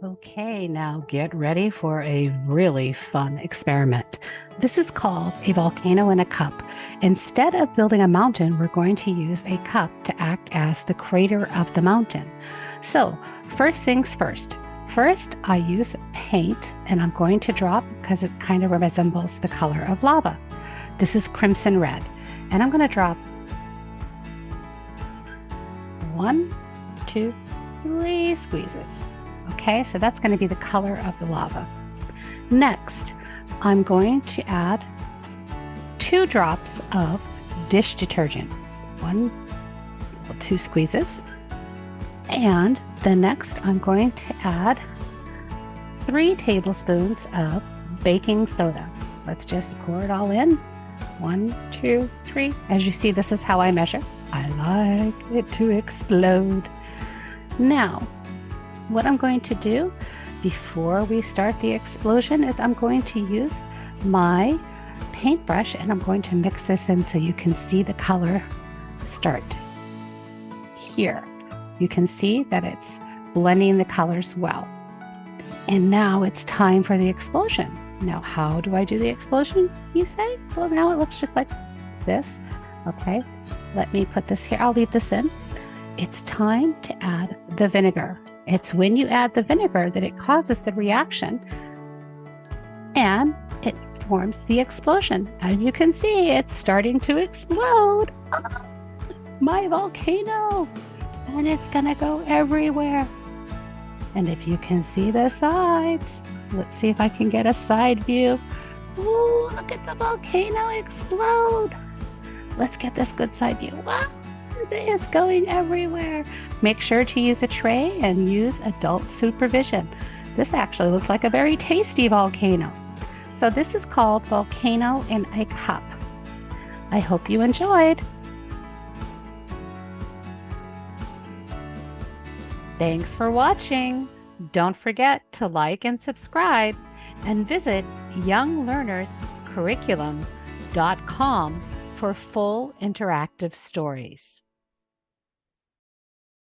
Okay, now get ready for a really fun experiment. This is called a volcano in a cup. Instead of building a mountain, we're going to use a cup to act as the crater of the mountain. So, first things first. First, I use paint and I'm going to drop because it kind of resembles the color of lava. This is crimson red. And I'm going to drop 1, 2, 3 squeezes. Okay, so that's going to be the color of the lava. Next, I'm going to add 2 drops of dish detergent. 2 squeezes. And then next, I'm going to add 3 tablespoons of baking soda. Let's just pour it all in. 1, 2, 3. As you see, this is how I measure. I like it to explode. Now, what I'm going to do before we start the explosion is I'm going to use my paintbrush and I'm going to mix this in so you can see the color start here. You can see that it's blending the colors well. And now it's time for the explosion. Now, how do I do the explosion, you say? Well, now it looks just like this. Okay, let me put this here. I'll leave this in. It's time to add the vinegar. It's when you add the vinegar that it causes the reaction and it forms the explosion. As you can see, it's starting to explode. Ah, my volcano! And it's gonna go everywhere. And if you can see the sides, let's see if I can get a side view. Ooh, look at the volcano explode. Let's get this good side view. Wow! It's going everywhere. Make sure to use a tray and use adult supervision. This actually looks like a very tasty volcano. So this is called Volcano in a Cup. I hope you enjoyed. Thanks for watching. Don't forget to like and subscribe and visit younglearnerscurriculum.com for full interactive stories.